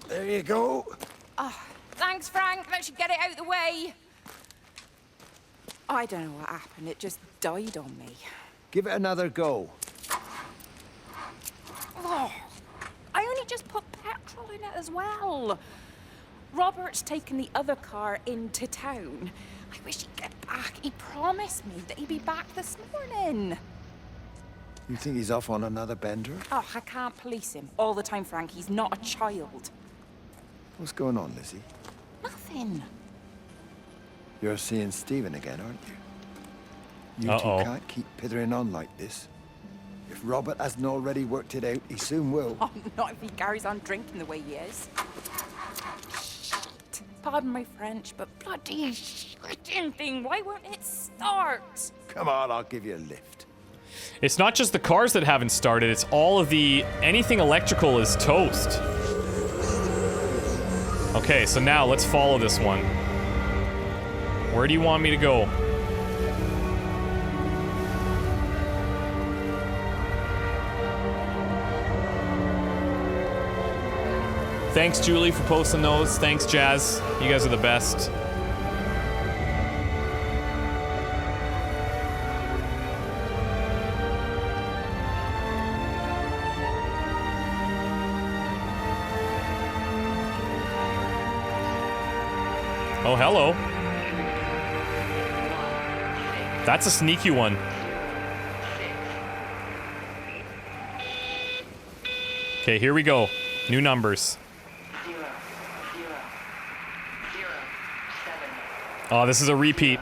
There you go. Oh, thanks, Frank. That should get it out of the way. I don't know what happened. It just died on me. Give it another go. Oh, I only just put petrol in it as well. Robert's taken the other car into town. I wish he'd get back. He promised me that he'd be back this morning. You think he's off on another bender? Oh, I can't police him all the time, Frank. He's not a child. What's going on, Lizzie? Nothing. You're seeing Stephen again, aren't you? You Uh-oh. two can't keep pithering on like this. If Robert hasn't already worked it out, he soon will. Oh, not if he carries on drinking the way he is. Shit. Pardon my French, but bloody shitting thing, why won't it start? Come on, I'll give you a lift. It's not just the cars that haven't started, it's all of the... anything electrical is toast. Okay, so now let's follow this one. Where do you want me to go? Thanks, Julie, for posting those. Thanks, Jazz. You guys are the best. Oh, hello. That's a sneaky one. Okay, here we go. New numbers. 0, 0, 0, 7. Oh, this is a repeat.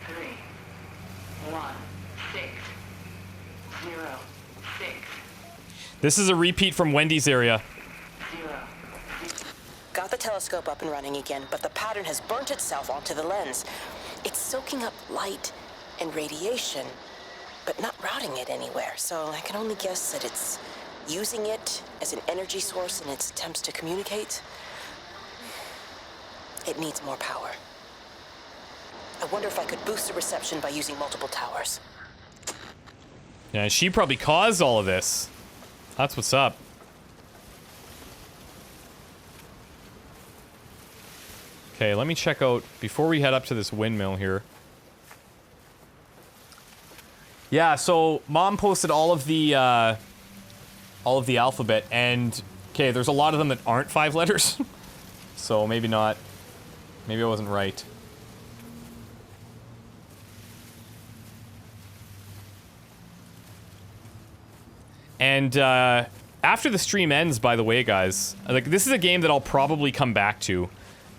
3, 1, 6, 0, 6, This is a repeat from Wendy's area. 0. Got the telescope up and running again, but the pattern has burnt itself onto the lens. It's soaking up light and radiation, but not routing it anywhere, so I can only guess that it's using it as an energy source in its attempts to communicate. It needs more power. I wonder if I could boost the reception by using multiple towers. Yeah, she probably caused all of this. That's what's up. Okay, let me check out before we head up to this windmill here. Yeah, so Mom posted all of the alphabet, and okay, there's a lot of them that aren't 5 letters. So maybe not. Maybe I wasn't right. And after the stream ends, by the way, guys, like this is a game that I'll probably come back to.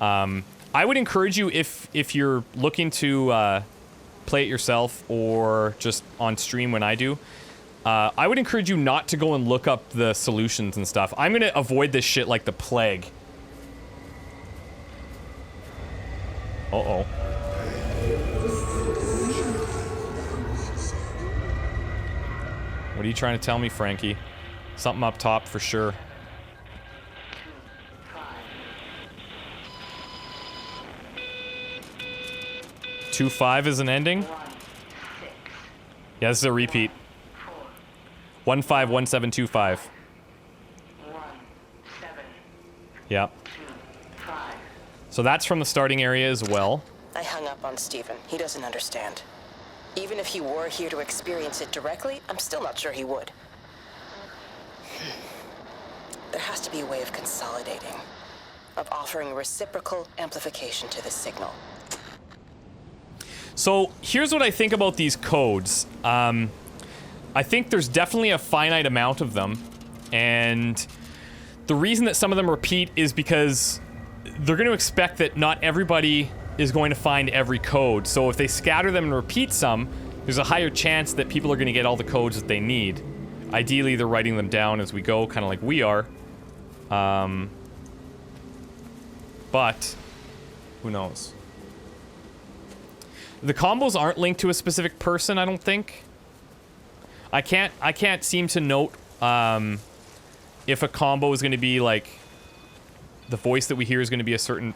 I would encourage you, if you're looking to play it yourself or just on stream when I do, I would encourage you not to go and look up the solutions and stuff. I'm gonna avoid this shit like the plague. Uh-oh. What are you trying to tell me, Frankie? Something up top for sure. 2-5 is an ending? Yeah, this is a repeat. 151725. 17. Yeah. 5. So that's from the starting area as well. I hung up on Stephen. He doesn't understand. Even if he were here to experience it directly, I'm still not sure he would. There has to be a way of consolidating, of offering reciprocal amplification to this signal. So here's what I think about these codes. I think there's definitely a finite amount of them, and the reason that some of them repeat is because they're going to expect that not everybody is going to find every code. So if they scatter them and repeat some, there's a higher chance that people are going to get all the codes that they need. Ideally, they're writing them down as we go, kind of like we are. But who knows? The combos aren't linked to a specific person, I don't think. I can't seem to note if a combo is going to be like the voice that we hear is going to be a certain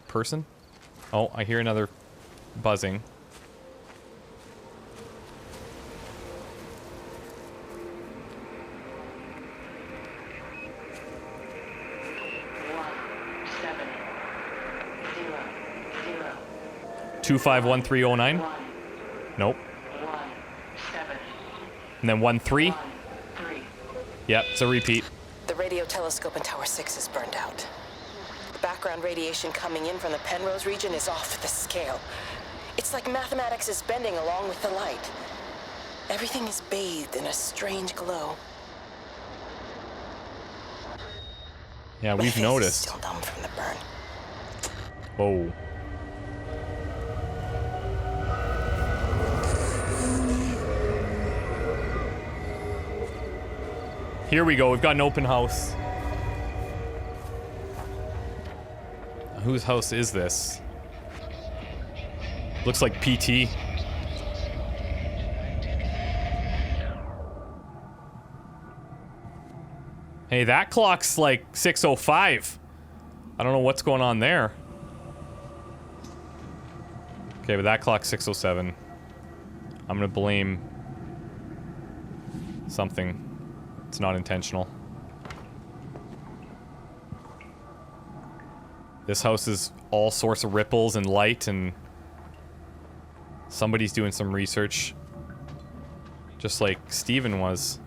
person. Oh, I hear another buzzing. 251309. Nope. 17. And then 13. 3. Yep, it's a repeat. The radio telescope in Tower 6 is burned out. The background radiation coming in from the Penrose region is off the scale. It's like mathematics is bending along with the light. Everything is bathed in a strange glow. Yeah, My we've face is noticed. still numb from the burn. Whoa. Here we go. We've got an open house. Whose house is this? Looks like PT. Hey, that clock's like 6:05. I don't know what's going on there. Okay, but that clock's 6:07. I'm gonna blame something. It's not intentional. This house is all sorts of ripples and light, and somebody's doing some research. Just like Steven was.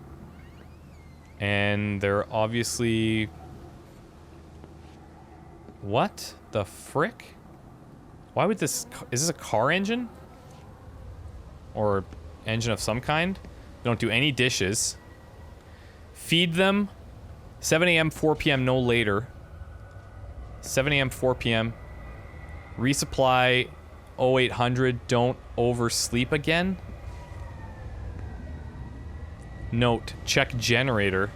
And they're obviously... What the frick? Why would this... Is this a car engine? Or engine of some kind? Don't do any dishes. Feed them. 7 a.m., 4 p.m., no later. 7 a.m., 4 p.m. Resupply 0800. Don't oversleep again. Note, check generator.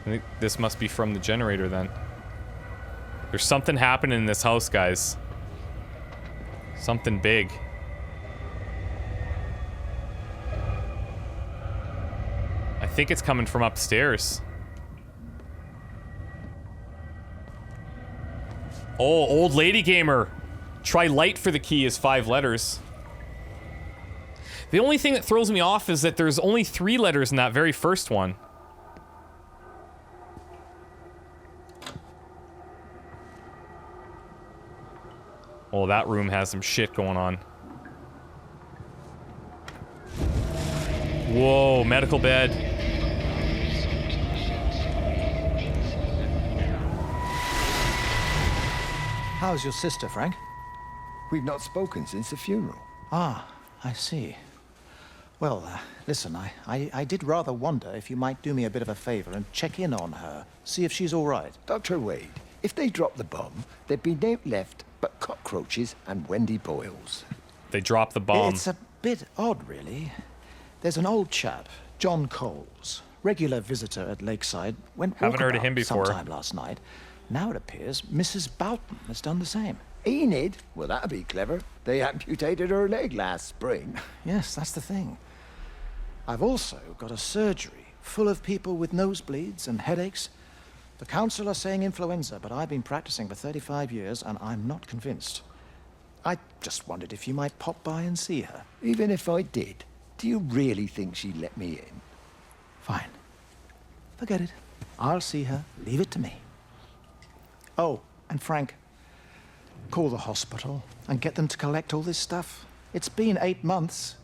I think this must be from the generator then. There's something happening in this house, guys. Something big. I think it's coming from upstairs. Oh, old lady gamer. Try light for the key is 5 letters. The only thing that throws me off is that there's only 3 letters in that very first one. Oh, that room has some shit going on. Whoa, medical bed. How's your sister, Frank? We've not spoken since the funeral. Ah, I see. Well, listen, I did rather wonder if you might do me a bit of a favor and check in on her, see if she's all right. Dr. Wade, if they dropped the bomb, there'd be no left but cockroaches and Wendy Boyles. They dropped the bomb. It's a bit odd, really. There's an old chap, John Coles, regular visitor at Lakeside, went Haven't heard of walkabout him before. sometime last night. Now it appears Mrs. Boughton has done the same. Enid? Well, that'd be clever. They amputated her leg last spring. Yes, that's the thing. I've also got a surgery full of people with nosebleeds and headaches. The council are saying influenza, but I've been practicing for 35 years and I'm not convinced. I just wondered if you might pop by and see her. Even if I did, do you really think she'd let me in? Fine. Forget it. I'll see her. Leave it to me. Oh, and Frank, call the hospital and get them to collect all this stuff. It's been 8 months.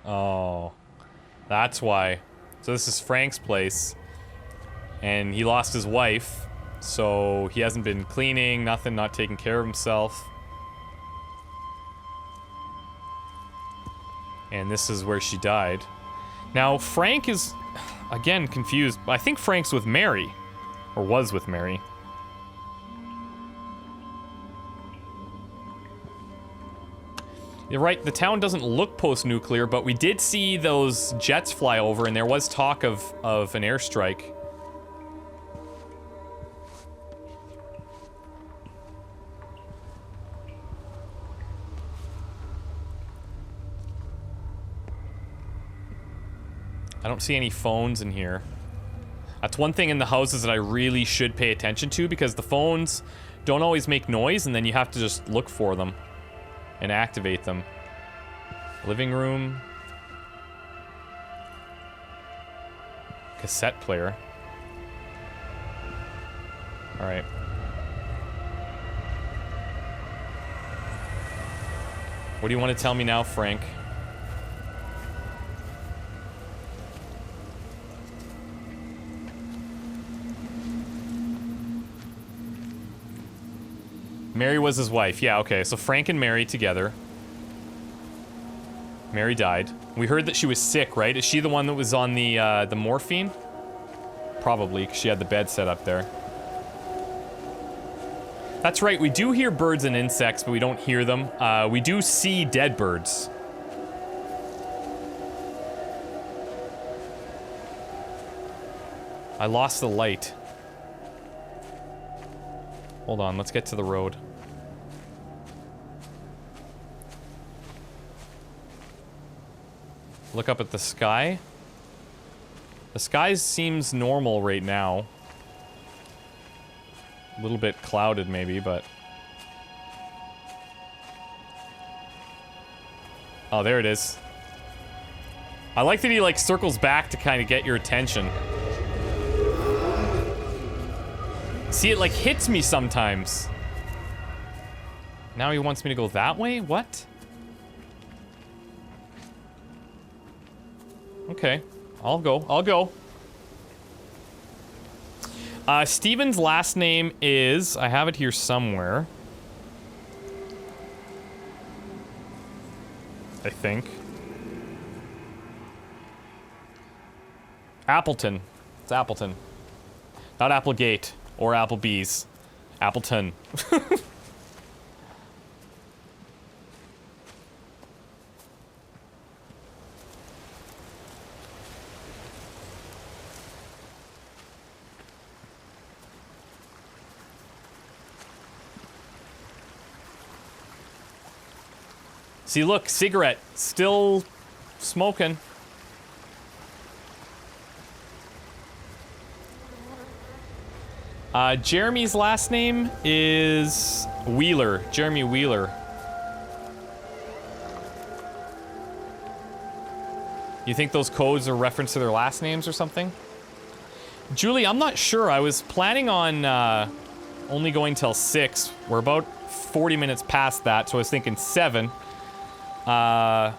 Oh, that's why. So this is Frank's place, and he lost his wife, so he hasn't been cleaning, nothing, not taking care of himself. And this is where she died. Now, Frank is, again, confused. I think Frank's with Mary, or was with Mary. You're right, the town doesn't look post-nuclear, but we did see those jets fly over, and there was talk of an airstrike. I don't see any phones in here. That's one thing in the houses that I really should pay attention to, because the phones don't always make noise, and then you have to just look for them and activate them. Living room. Cassette player. Alright. What do you want to tell me now, Frank? Mary was his wife. Yeah, okay. So Frank and Mary together. Mary died. We heard that she was sick, right? Is she the one that was on the morphine? Probably, because she had the bed set up there. That's right, we do hear birds and insects, but we don't hear them. We do see dead birds. I lost the light. Hold on, let's get to the road. Look up at the sky. The sky seems normal right now. A little bit clouded maybe, but... Oh, there it is. I like that he, like, circles back to kind of get your attention. See, it, like, hits me sometimes. Now he wants me to go that way? What? Okay. I'll go. Steven's last name is... I have it here somewhere. I think. Appleton. It's Appleton. Not Applegate or Applebee's. Appleton. See, look, cigarette, still smoking. Jeremy's last name is Wheeler, Jeremy Wheeler. You think those codes are reference to their last names or something? Julie, I'm not sure. I was planning on only going till 6. We're about 40 minutes past that, so I was thinking 7. But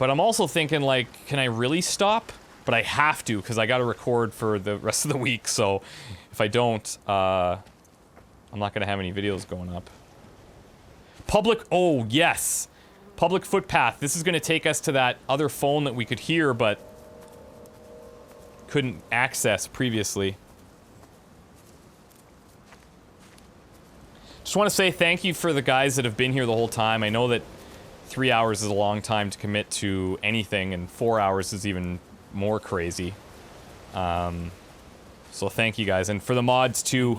I'm also thinking, like, can I really stop? But I have to, because I got to record for the rest of the week, so if I don't, I'm not going to have any videos going up. Public, oh, yes. Public footpath. This is going to take us to that other phone that we could hear, but couldn't access previously. Just want to say thank you for the guys that have been here the whole time. I know that 3 hours is a long time to commit to anything, and 4 hours is even more crazy. So thank you guys, and for the mods too.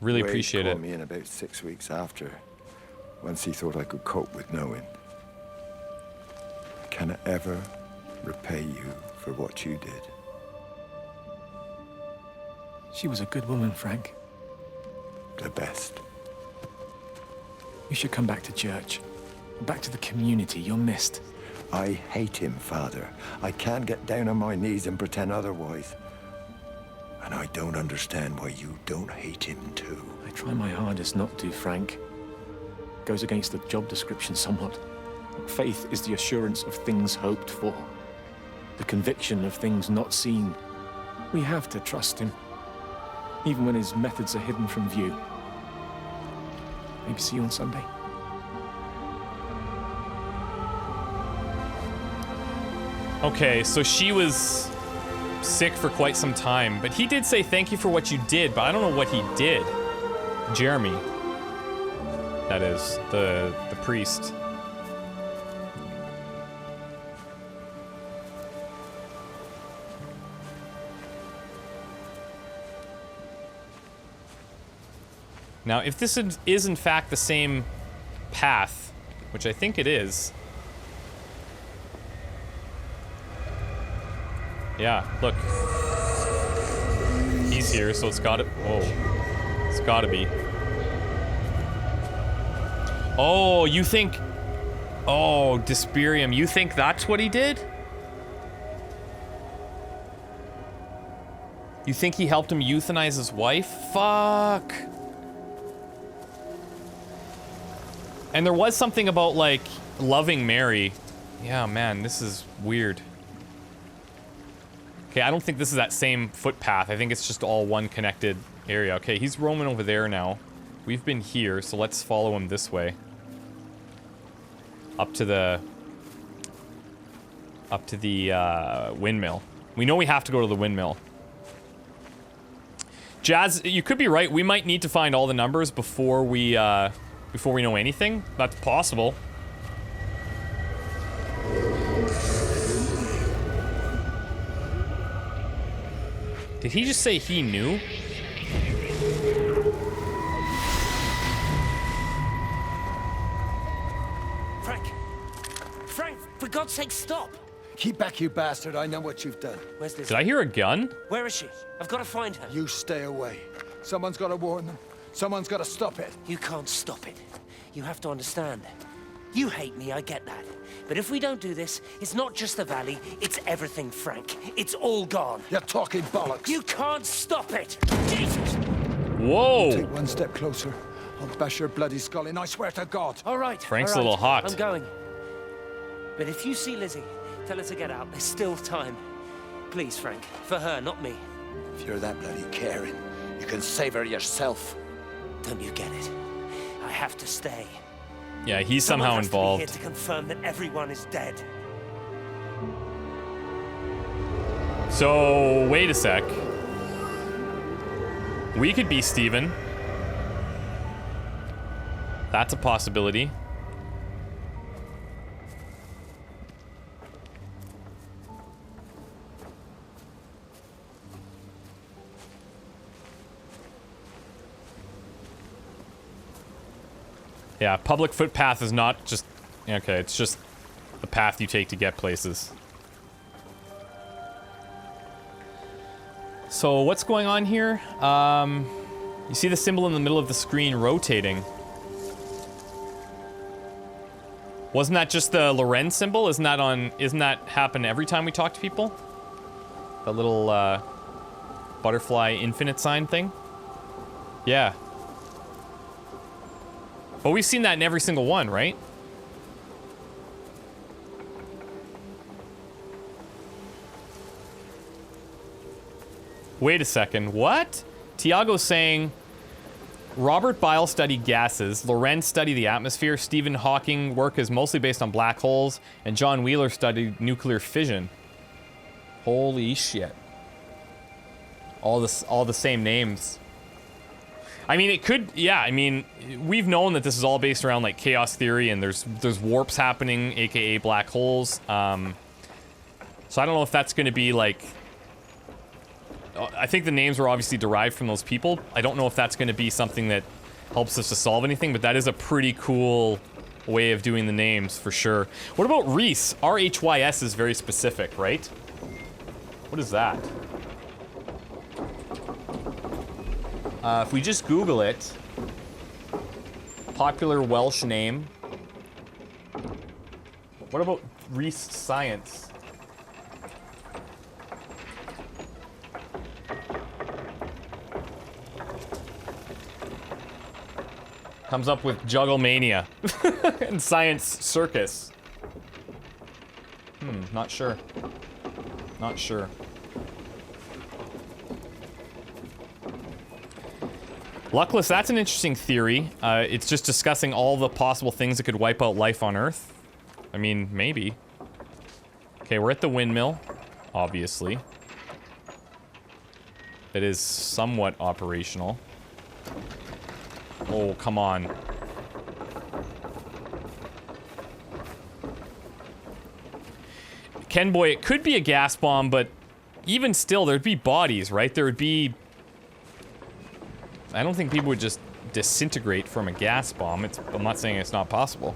Really Wade appreciate it. called me in about 6 weeks after, once he thought I could cope with knowing. Can I ever repay you for what you did? She was a good woman, Frank. The best. You should come back to church. Back to the community. You're missed. I hate him, Father. I can't get down on my knees and pretend otherwise. And I don't understand why you don't hate him too. I try my hardest not to, Frank. Goes against the job description somewhat. Faith is the assurance of things hoped for. The conviction of things not seen. We have to trust him. Even when his methods are hidden from view. Maybe see you on Sunday. Okay, so she was sick for quite some time, but he did say thank you for what you did, but I don't know what he did. Jeremy. That is, the priest. Now, if this is in fact the same path, which I think it is. Yeah, look. He's here, so it's gotta... Oh. It's gotta be. Oh, you think... Oh, Desperium, you think that's what he did? You think he helped him euthanize his wife? Fuck. And there was something about, like, loving Mary. Yeah, man, this is weird. Okay, I don't think this is that same footpath. I think it's just all one connected area. Okay, he's roaming over there now. We've been here, so let's follow him this way. Up to the windmill. We know we have to go to the windmill. Jazz, you could be right. We might need to find all the numbers before we know anything. That's possible. Did he just say he knew? Frank, for God's sake, stop! Keep back, you bastard. I know what you've done. Where's this? Did I hear a gun? Where is she? I've got to find her. You stay away. Someone's got to warn them. Someone's got to stop it. You can't stop it. You have to understand. You hate me, I get that. But if we don't do this, it's not just the valley, it's everything, Frank. It's all gone. You're talking bollocks. You can't stop it! Jesus! Whoa! Take one step closer. I'll bash your bloody skull in, I swear to God. All right. Frank's all right. a little hot. I'm going. But if you see Lizzie, tell her to get out. There's still time. Please, Frank. For her, not me. If you're that bloody caring, you can save her yourself. Don't you get it? I have to stay. Yeah, he's Someone somehow has involved. To be here to confirm that everyone is dead. So, wait a sec. We could be Steven. That's a possibility. Yeah, public footpath is not just... Okay, it's just the path you take to get places. So, what's going on here? You see the symbol in the middle of the screen rotating. Wasn't that just the Lorenz symbol? Isn't that happen every time we talk to people? The little, butterfly infinite sign thing? Yeah. But we've seen that in every single one, right? Wait a second, what? Tiago's saying, Robert Byle studied gases, Lorenz studied the atmosphere, Stephen Hawking work is mostly based on black holes, and John Wheeler studied nuclear fission. Holy shit. All the same names. I mean, it could, yeah, I mean, we've known that this is all based around, like, chaos theory, and there's warps happening, aka black holes. So I don't know if that's going to be, like... I think the names were obviously derived from those people. I don't know if that's going to be something that helps us to solve anything, but that is a pretty cool way of doing the names, for sure. What about Rhys? R-H-Y-S is very specific, right? What is that? If we just Google it, popular Welsh name. What about Rhys Science? Comes up with Jugglemania and Science Circus. Not sure. Not sure. Luckless, that's an interesting theory. It's just discussing all the possible things that could wipe out life on Earth. I mean, maybe. Okay, we're at the windmill, obviously. It is somewhat operational. Oh, come on. Ken Boy, it could be a gas bomb, but even still, there'd be bodies, right? There would be... I don't think people would just disintegrate from a gas bomb. I'm not saying it's not possible.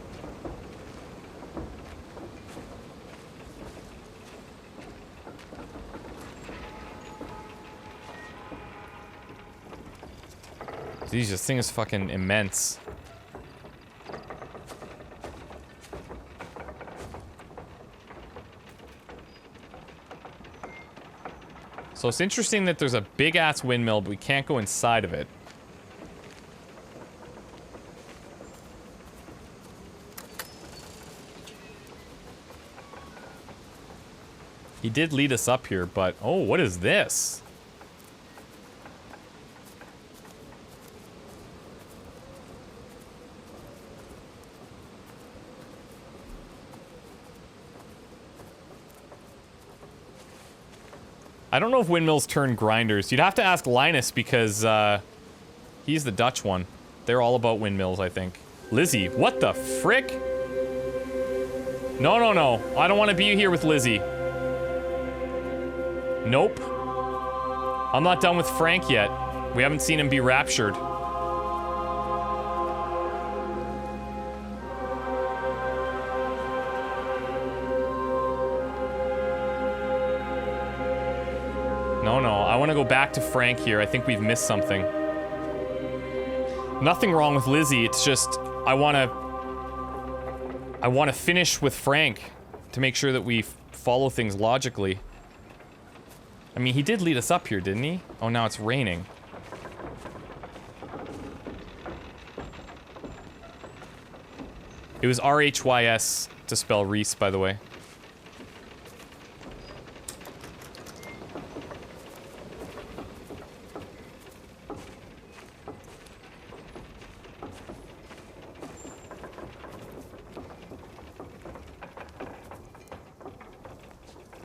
Geez, this thing is fucking immense. So it's interesting that there's a big-ass windmill, but we can't go inside of it. He did lead us up here, but... Oh, what is this? I don't know if windmills turn grinders. You'd have to ask Linus because he's the Dutch one. They're all about windmills, I think. Lizzie, what the frick? No, no, no. I don't want to be here with Lizzie. Nope. I'm not done with Frank yet. We haven't seen him be raptured. No, no. I want to go back to Frank here. I think we've missed something. Nothing wrong with Lizzie. It's just I want to finish with Frank to make sure that we follow things logically. I mean, he did lead us up here, didn't he? Oh, now it's raining. It was R-H-Y-S to spell Reese, by the way.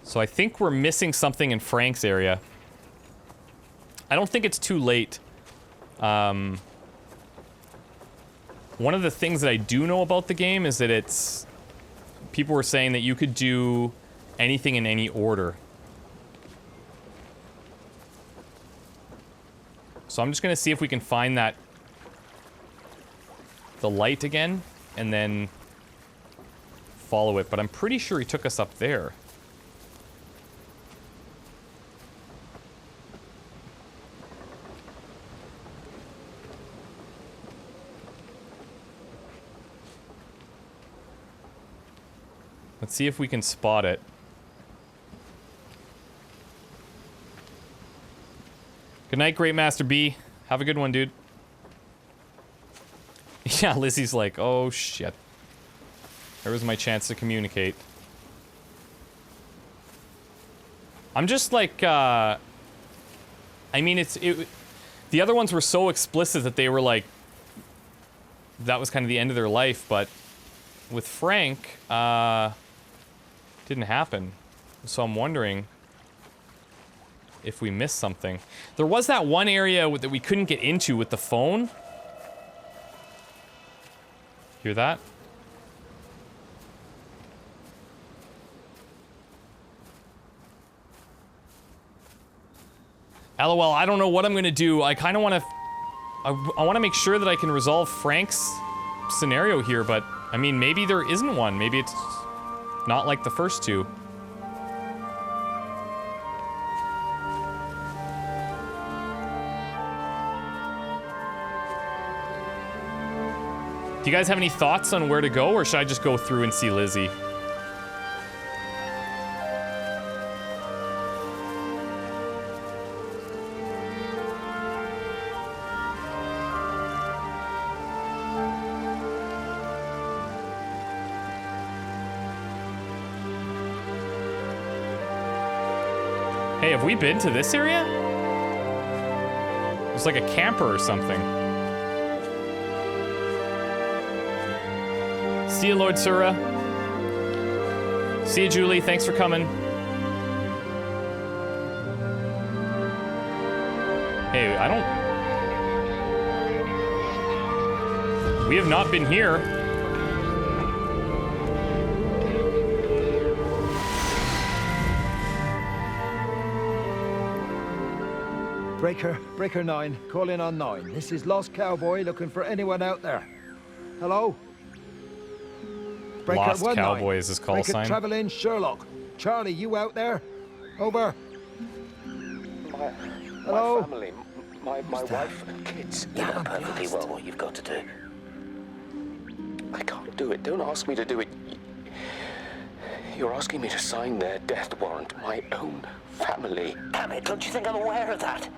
So I think we're missing something in Frank's area. I don't think it's too late. One of the things that I do know about the game is that it's... People were saying that you could do anything in any order. So I'm just gonna see if we can find that... the light again, and then... follow it, but I'm pretty sure he took us up there. Let's see if we can spot it. Good night, Great Master B. Have a good one, dude. Yeah, Lizzie's like, oh shit. There was my chance to communicate. I'm just like, I mean, the other ones were so explicit that they were like, that was kind of the end of their life, but with Frank, didn't happen. So I'm wondering if we missed something. There was that one area that we couldn't get into with the phone. Hear that? LOL, I don't know what I'm gonna do. I kind of want to... I want to make sure that I can resolve Frank's scenario here, but... I mean, maybe there isn't one. Maybe it's not like the first two. Do you guys have any thoughts on where to go, or should I just go through and see Lizzie? Hey, have we been to this area? It's like a camper or something. See you, Lord Sura. See you, Julie. Thanks for coming. Hey, I don't... We have not been here. Breaker 9, call in on 9. This is Lost Cowboy looking for anyone out there. Hello? Breaker Lost 19. Cowboy is his call Breaker sign. Travel in Sherlock. Charlie, you out there? Over. Hello? My family, my wife and kids. You know perfectly well what you've got to do. I can't do it. Don't ask me to do it. You're asking me to sign their death warrant. My own family. Damn it, don't you think I'm aware of that?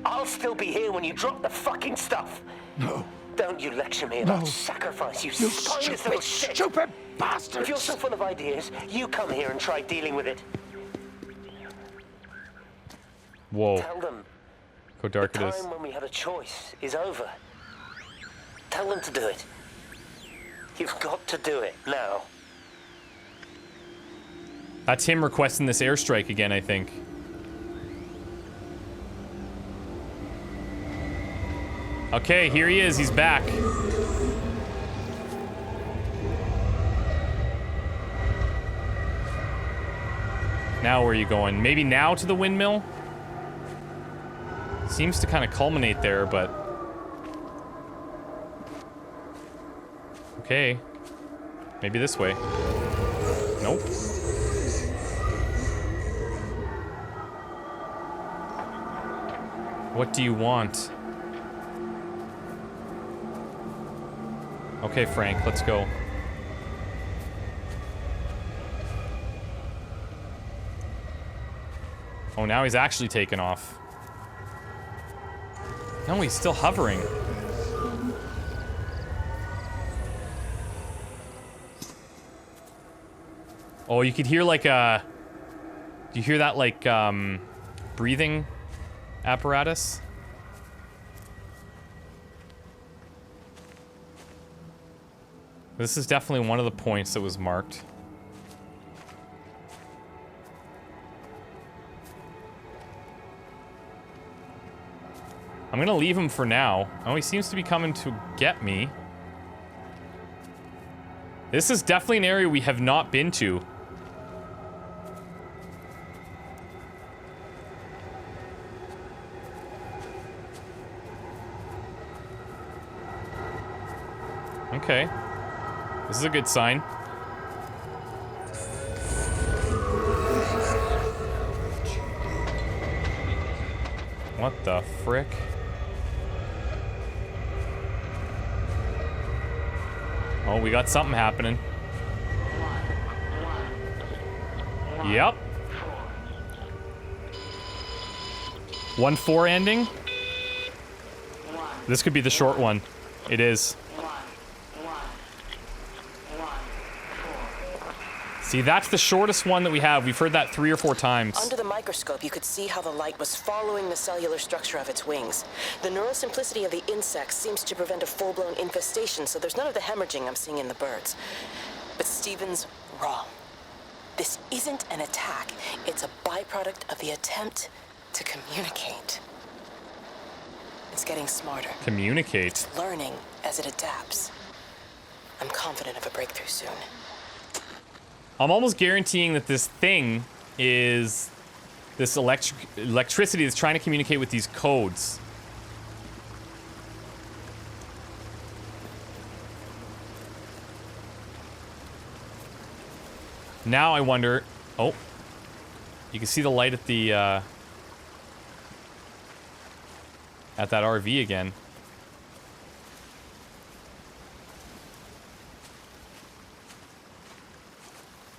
I'll still be here when you drop the fucking stuff. No. Don't you lecture me about sacrifice, you spineless little shit. Stupid bastard! If you're so full of ideas, you come here and try dealing with it. Whoa. Tell them How dark the it is. time when we had a choice is over. Tell them to do it. You've got to do it now. That's him requesting this airstrike again, I think. Okay, here he is. He's back. Now where are you going? Maybe now to the windmill? Seems to kind of culminate there, but... Okay. Maybe this way. Nope. What do you want? Okay, Frank, let's go. Oh, now he's actually taken off. No, he's still hovering. Oh, you could hear like a... Do you hear that like breathing apparatus? This is definitely one of the points that was marked. I'm gonna leave him for now. Oh, he seems to be coming to get me. This is definitely an area we have not been to. Okay. This is a good sign. What the frick? Oh, we got something happening. Yep. 1-4 ending? This could be the short one. It is. See, that's the shortest one that we have. We've heard that 3 or 4 times. Under the microscope, you could see how the light was following the cellular structure of its wings. The neural simplicity of the insects seems to prevent a full-blown infestation, so there's none of the hemorrhaging I'm seeing in the birds. But Stephen's wrong. This isn't an attack. It's a byproduct of the attempt to communicate. It's getting smarter. Communicate. It's learning as it adapts. I'm confident of a breakthrough soon. I'm almost guaranteeing that this thing is this electricity that's trying to communicate with these codes. Now I wonder... Oh. You can see the light at the, at that RV again.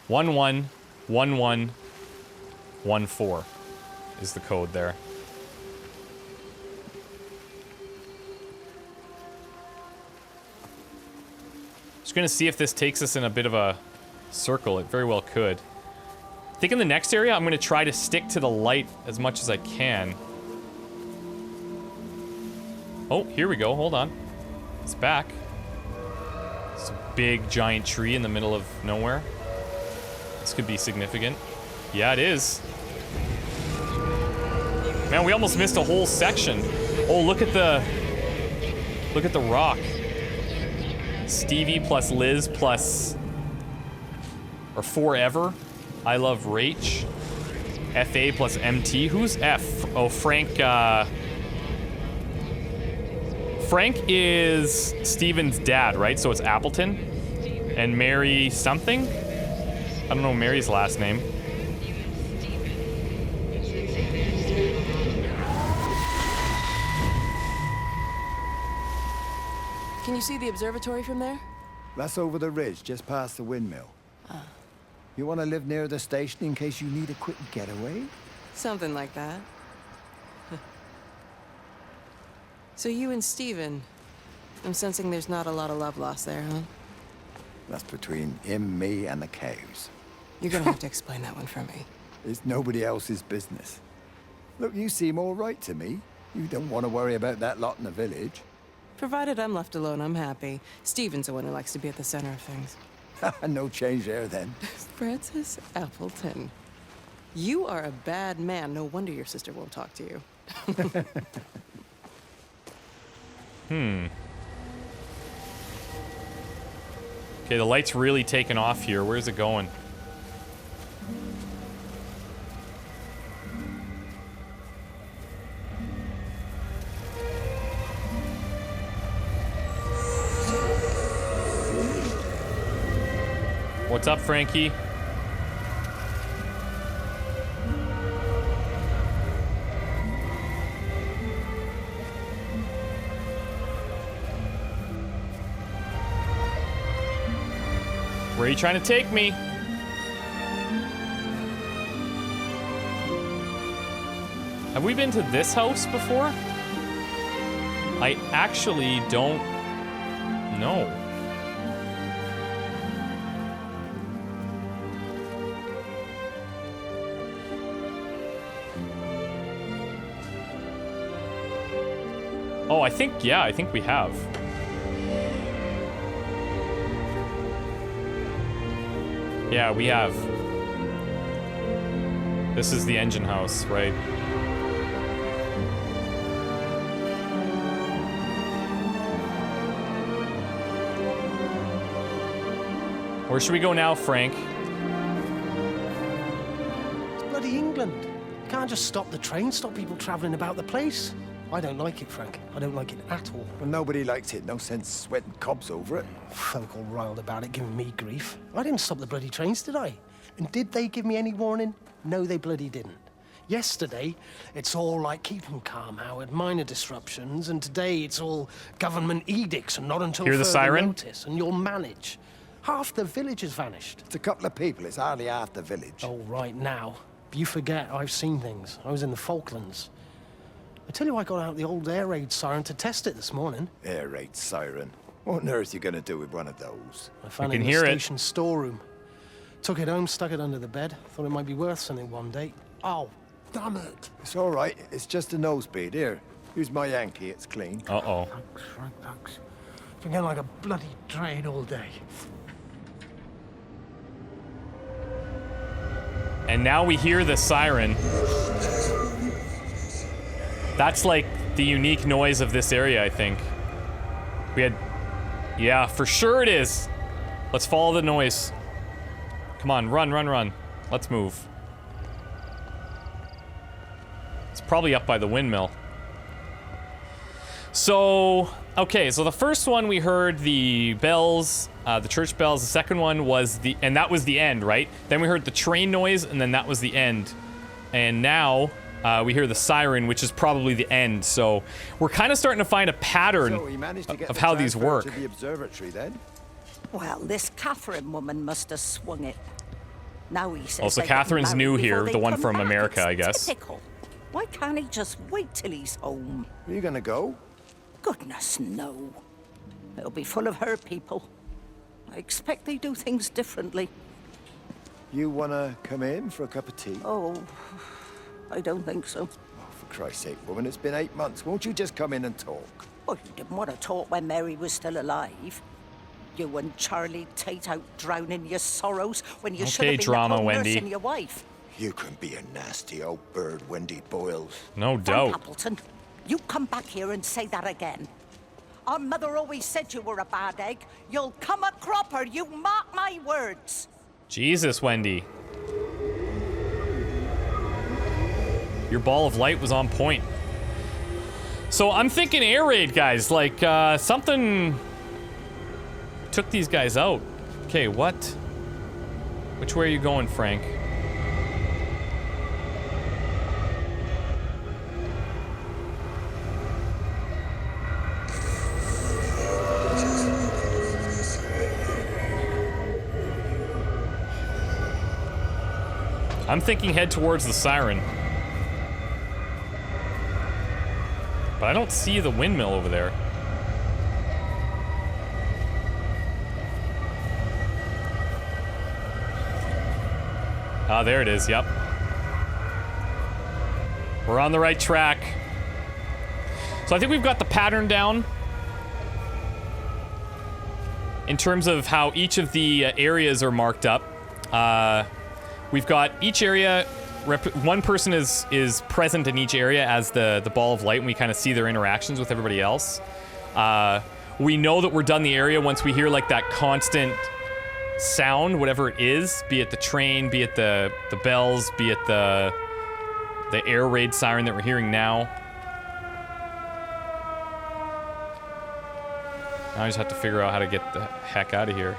One 111114 is the code there. Just gonna see if this takes us in a bit of a circle. It very well could. I think in the next area, I'm gonna try to stick to the light as much as I can. Oh, here we go. Hold on. It's back. It's a big, giant tree in the middle of nowhere. This could be significant. Yeah, it is. Man, we almost missed a whole section. Oh, look at the rock. Stevie plus Liz plus... Or Forever. I love Rach. FA plus MT. Who's F? Oh, Frank, Frank is Steven's dad, right? So it's Appleton. And Mary something? I don't know Mary's last name. Can you see the observatory from there? That's over the ridge, just past the windmill. You want to live near the station in case you need a quick getaway? Something like that. So you and Steven, I'm sensing there's not a lot of love lost there, huh? That's between him, me, and the cows. You're gonna have to explain that one for me. It's nobody else's business. Look, you seem all right to me. You don't want to worry about that lot in the village. Provided I'm left alone, I'm happy. Stephen's the one who likes to be at the center of things. No change there, then. Francis Appleton. You are a bad man. No wonder your sister won't talk to you. Okay, the light's really taken off here. Where's it going? What's up, Frankie? Where are you trying to take me? Have we been to this house before? I actually don't know. Oh, I think we have. Yeah, we have. This is the engine house, right? Where should we go now, Frank? It's bloody England. You can't just stop the train, stop people travelling about the place. I don't like it, Frank. I don't like it at all. Well, nobody likes it. No sense sweating cobs over it. Folk all riled about it, giving me grief. I didn't stop the bloody trains, did I? And did they give me any warning? No, they bloody didn't. Yesterday, it's all like keep 'em calm, Howard, minor disruptions, and today it's all government edicts and not until Hear the further siren? notice, and you'll manage. Half the village has vanished. It's a couple of people. It's hardly half the village. Oh, right now. You forget I've seen things. I was in the Falklands. I tell you, I got out the old air raid siren to test it this morning. Air raid siren. What on earth are you going to do with one of those? I found I it can in hear the it. station storeroom. Took it home, stuck it under the bed. Thought it might be worth something one day. Oh, damn it. It's all right. It's just a nosebleed. Here, use my Yankee. It's clean. Uh-oh. Thanks, Frank, thanks. Been getting like a bloody train all day. And now we hear the siren. That's like the unique noise of this area, I think. We had... Yeah, for sure it is. Let's follow the noise. Come on, run, run, run. Let's move. It's probably up by the windmill. So, okay, so the first one we heard the bells, the church bells. The second one was the... And that was the end, right? Then we heard the train noise, and then that was the end. And now... we hear the siren, which is probably the end. So we're kind of starting to find a pattern So he managed to get of the how these transfer work. to the observatory, then? Well, this Catherine woman must have swung it. Now he says. Oh, so they get Catherine's married new before here, they the one come from back. America, It's I guess. Typical. Why can't he just wait till he's home? Are you going to go? Goodness, no. It'll be full of her people. I expect they do things differently. You want to come in for a cup of tea? Oh, I don't think so. Oh, for Christ's sake, woman, it's been 8 months. Won't you just come in and talk? Oh, you didn't want to talk when Mary was still alive. You and Charlie Tate out drowning your sorrows when you should Okay, have been drama, at home Wendy. nursing your wife. You can be a nasty old bird, Wendy Boyles. No Frank doubt. Appleton, you come back here and say that again. Our mother always said you were a bad egg. You'll come a cropper, you mark my words. Jesus, Wendy. Your ball of light was on point. So I'm thinking air raid, guys. Like, something took these guys out. Okay, what? Which way are you going, Frank? I'm thinking head towards the siren. But I don't see the windmill over there. Ah, there it is, yep. We're on the right track. So I think we've got the pattern down in terms of how each of the areas are marked up. We've got each area, one person is present in each area as the ball of light, and we kind of see their interactions with everybody else. We know that we're done the area once we hear like that constant sound, whatever it is, be it the train, be it the bells, be it the air raid siren that we're hearing now. Now I just have to figure out how to get the heck out of here.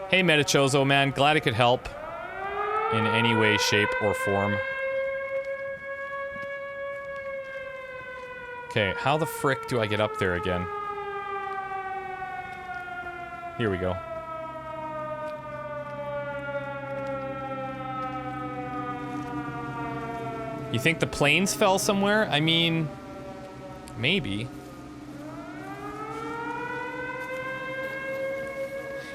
Hey, Metachozo, man. Glad I could help in any way, shape, or form. Okay, how the frick do I get up there again? Here we go. You think the planes fell somewhere? I mean, maybe.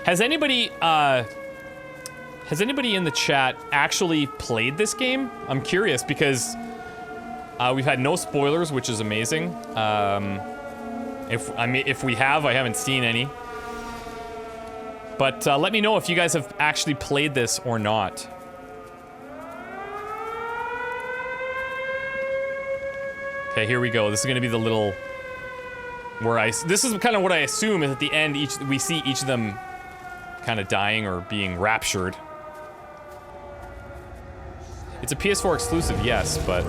Has anybody in the chat actually played this game? I'm curious because we've had no spoilers, which is amazing. If we have, I haven't seen any. But let me know if you guys have actually played this or not. Okay, here we go. This is gonna be the little where this is kind of what I assume is at the end we see each of them kind of dying or being raptured. It's a PS4 exclusive, yes, but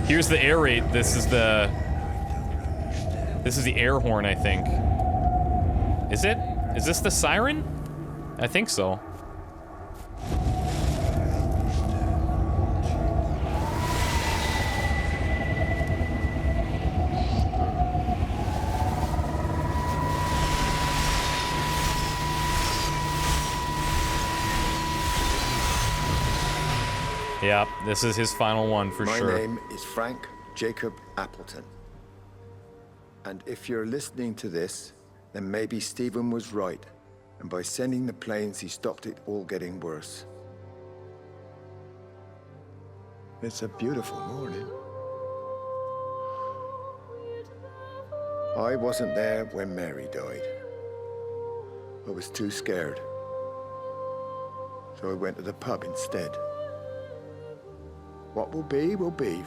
here's the air raid. This is the air horn, I think. Is it? Is this the siren? I think so. Yeah, this is his final one for sure. My name is Frank Jacob Appleton. And if you're listening to this, then maybe Stephen was right. And by sending the planes, he stopped it all getting worse. It's a beautiful morning. I wasn't there when Mary died. I was too scared. So I went to the pub instead. What will be,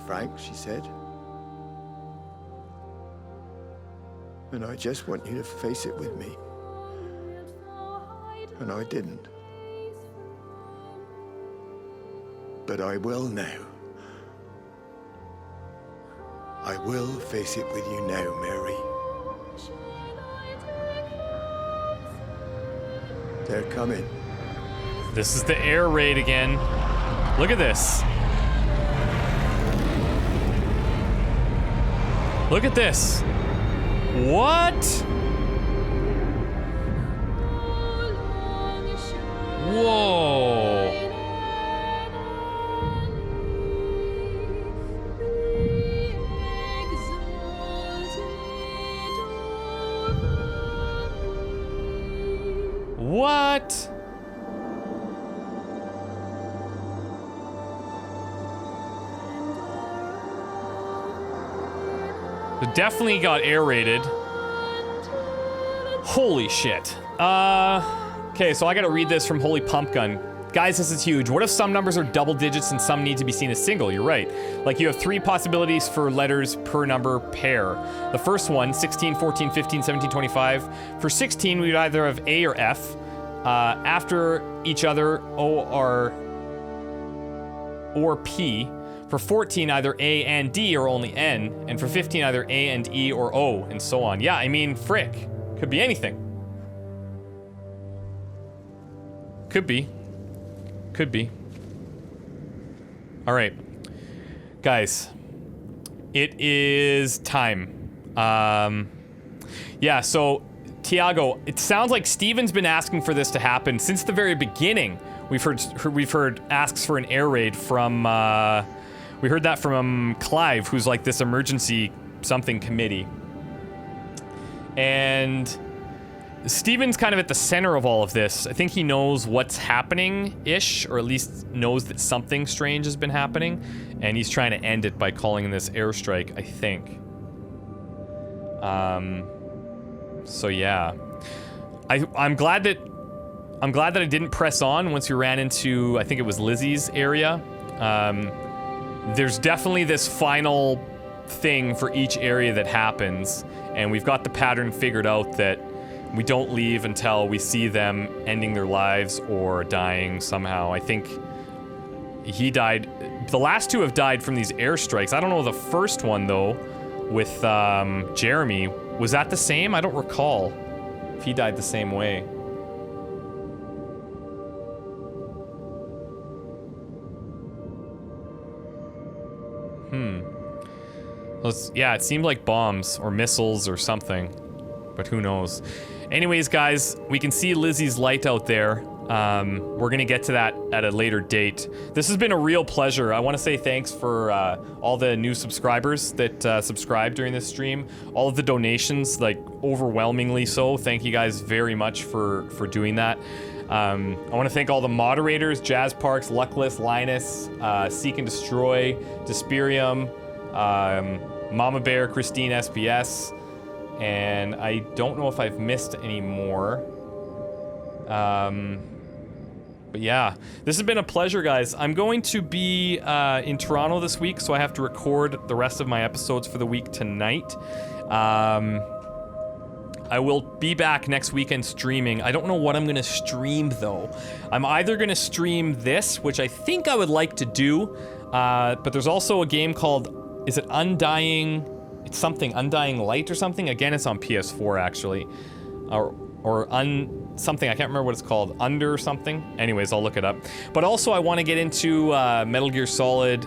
Frank, she said. And I just want you to face it with me. And I didn't. But I will now. I will face it with you now, Mary. They're coming. This is the air raid again. Look at this. Look at this. What? Whoa. What? It definitely got air raided. Holy shit. Okay, so I gotta read this from Holy Pump Gun. Guys, this is huge. What if some numbers are double digits and some need to be seen as single? You're right. Like you have 3 possibilities for letters per number pair. The first one, 16, 14, 15, 17, 25. For 16, we would either have A or F. After each other, O or P. For 14, either A and D or only N. And for 15, either A and E or O, and so on. Yeah, I mean, frick. Could be anything. Could be. Could be. All right. Guys. It is time. Yeah, so, Tiago, it sounds like Steven's been asking for this to happen since the very beginning. We've heard asks for an air raid from, we heard that from Clive, who's like this emergency something committee. And Steven's kind of at the center of all of this. I think he knows what's happening-ish, or at least knows that something strange has been happening, and he's trying to end it by calling in this airstrike, I think. So yeah. I'm glad that I didn't press on once we ran into, I think it was Lizzie's area. There's definitely this final thing for each area that happens, and we've got the pattern figured out that we don't leave until we see them ending their lives or dying somehow. I think he died. The last two have died from these airstrikes. I don't know the first one, though, with Jeremy. Was that the same? I don't recall if he died the same way. Yeah, it seemed like bombs or missiles or something, but who knows. Anyways, guys, we can see Lizzie's light out there. We're gonna get to that at a later date. This has been a real pleasure. I want to say thanks for all the new subscribers that subscribed during this stream. All of the donations, like overwhelmingly so. Thank you guys very much for doing that. I want to thank all the moderators: Jazz Parks, Luckless, Linus, Seek and Destroy, Desperium, Mama Bear, Christine SBS, and I don't know if I've missed any more. But yeah, this has been a pleasure, guys. I'm going to be in Toronto this week, so I have to record the rest of my episodes for the week tonight. I will be back next weekend streaming. I don't know what I'm going to stream, though. I'm either going to stream this, which I think I would like to do, but there's also a game called, is it Undying? It's something, Undying Light or something? Again, it's on PS4, actually. Or something, I can't remember what it's called. Under something? Anyways, I'll look it up. But also, I want to get into Metal Gear Solid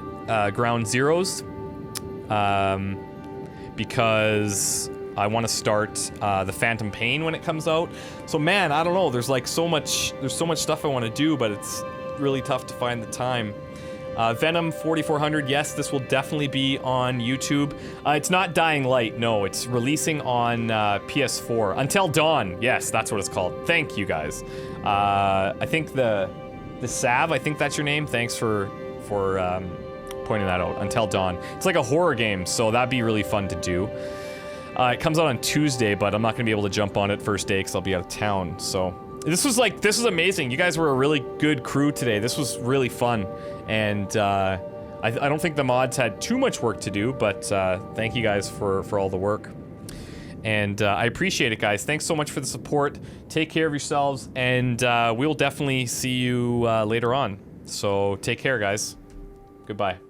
Ground Zeroes. Because I want to start the Phantom Pain when it comes out. So man, I don't know, there's so much stuff I want to do, but it's really tough to find the time. Venom 4400, yes, this will definitely be on YouTube. It's not Dying Light, no, it's releasing on PS4. Until Dawn, yes, that's what it's called. Thank you, guys. I think the Sav, I think that's your name. Thanks for pointing that out. Until Dawn. It's like a horror game, so that'd be really fun to do. It comes out on Tuesday, but I'm not gonna be able to jump on it first day because I'll be out of town, so. This was amazing. You guys were a really good crew today. This was really fun. And I don't think the mods had too much work to do, but thank you guys for all the work. And I appreciate it, guys. Thanks so much for the support. Take care of yourselves, and we'll definitely see you later on. So take care, guys. Goodbye.